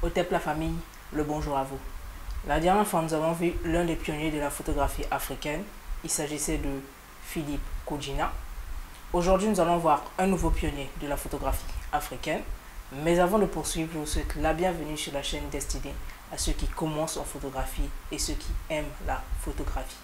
Otep la famille, le bonjour à vous. La dernière fois, nous avons vu l'un des pionniers de la photographie africaine. Il s'agissait de Philippe Koudjina. Aujourd'hui, nous allons voir un nouveau pionnier de la photographie africaine. Mais avant de poursuivre, je vous souhaite la bienvenue sur la chaîne destinée à ceux qui commencent en photographie et ceux qui aiment la photographie.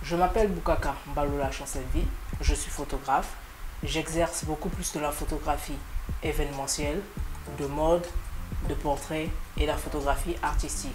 Je m'appelle Boukaka Mbalola Chancelvi, je suis photographe. J'exerce beaucoup plus de la photographie événementielle, de mode, de portrait et la photographie artistique.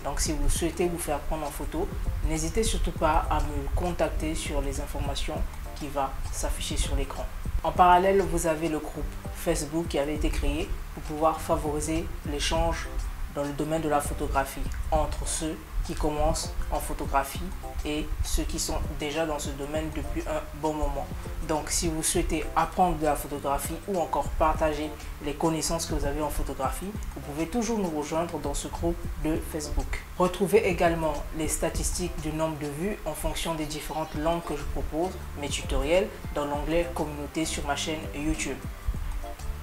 Donc si vous souhaitez vous faire prendre en photo, n'hésitez surtout pas à me contacter sur les informations qui vont s'afficher sur l'écran. En parallèle, vous avez le groupe Facebook qui avait été créé pour pouvoir favoriser l'échange dans le domaine de la photographie entre ceux qui commencent en photographie et ceux qui sont déjà dans ce domaine depuis un bon moment. Donc si vous souhaitez apprendre de la photographie ou encore partager les connaissances que vous avez en photographie, vous pouvez toujours nous rejoindre dans ce groupe de Facebook. Retrouvez également les statistiques du nombre de vues en fonction des différentes langues que je propose, mes tutoriels dans l'onglet communauté sur ma chaîne YouTube.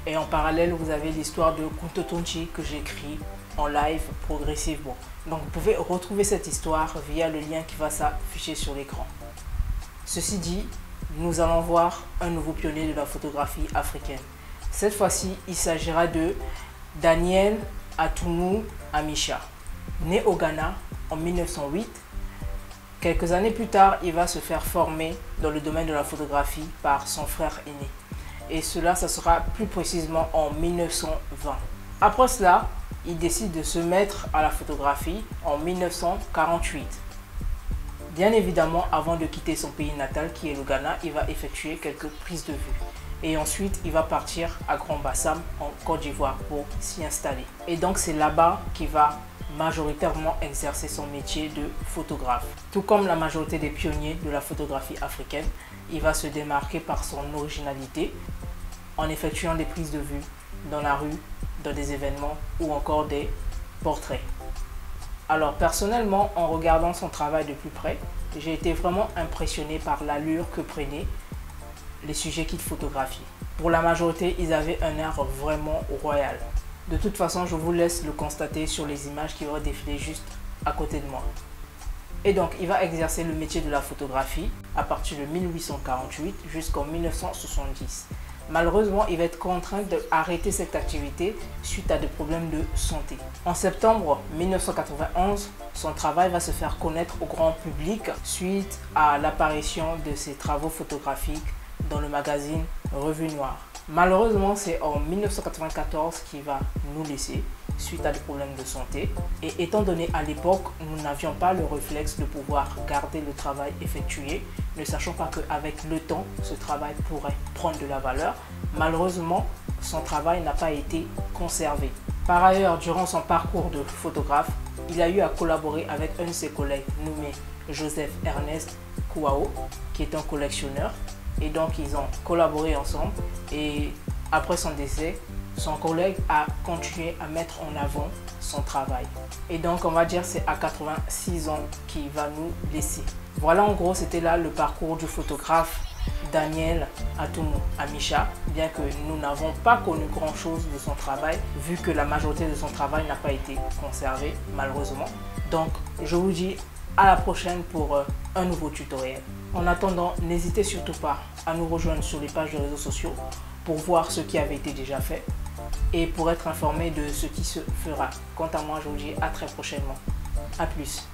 Et en parallèle, vous avez l'histoire de Kunto Tunchi que j'écris en live progressivement. Donc vous pouvez retrouver cette histoire via le lien qui va s'afficher sur l'écran. Ceci dit, nous allons voir un nouveau pionnier de la photographie africaine. Cette fois-ci, il s'agira de Daniel Atumu Amisha. Né au Ghana en 1908, quelques années plus tard, il va se faire former dans le domaine de la photographie par son frère aîné. Et cela, ça sera plus précisément en 1920. Après cela, il décide de se mettre à la photographie en 1948. Bien évidemment, avant de quitter son pays natal qui est le Ghana, il va effectuer quelques prises de vue. Et ensuite, il va partir à Grand-Bassam en Côte d'Ivoire pour s'y installer. Et donc, c'est là-bas qu'il va majoritairement exercer son métier de photographe. Tout comme la majorité des pionniers de la photographie africaine, il va se démarquer par son originalité en effectuant des prises de vue dans la rue, dans des événements ou encore des portraits. Alors personnellement, en regardant son travail de plus près, j'ai été vraiment impressionné par l'allure que prenaient les sujets qu'il photographiait. Pour la majorité, ils avaient un air vraiment royal. De toute façon, je vous laisse le constater sur les images qui vont défiler juste à côté de moi. Et donc, il va exercer le métier de la photographie à partir de 1848 jusqu'en 1970. Malheureusement, il va être contraint d'arrêter cette activité suite à des problèmes de santé. En septembre 1991, son travail va se faire connaître au grand public suite à l'apparition de ses travaux photographiques dans le magazine Revue Noire. Malheureusement, c'est en 1994 qu'il va nous laisser suite à des problèmes de santé. Et étant donné à l'époque, nous n'avions pas le réflexe de pouvoir garder le travail effectué, ne sachant pas qu'avec le temps, ce travail pourrait prendre de la valeur. Malheureusement, son travail n'a pas été conservé. Par ailleurs, durant son parcours de photographe, il a eu à collaborer avec un de ses collègues nommé Joseph Ernest Kouao, qui est un collectionneur. Et donc, ils ont collaboré ensemble. Et après son décès, son collègue a continué à mettre en avant son travail. Et donc, on va dire c'est à 86 ans qu'il va nous laisser. Voilà, en gros, c'était là le parcours du photographe Daniel Atumu Amisha, bien que nous n'avons pas connu grand-chose de son travail, vu que la majorité de son travail n'a pas été conservé, malheureusement. Donc, je vous dis à la prochaine pour un nouveau tutoriel. En attendant, n'hésitez surtout pas à nous rejoindre sur les pages de réseaux sociaux pour voir ce qui avait été déjà fait et pour être informé de ce qui se fera. Quant à moi, je vous dis à très prochainement. A plus.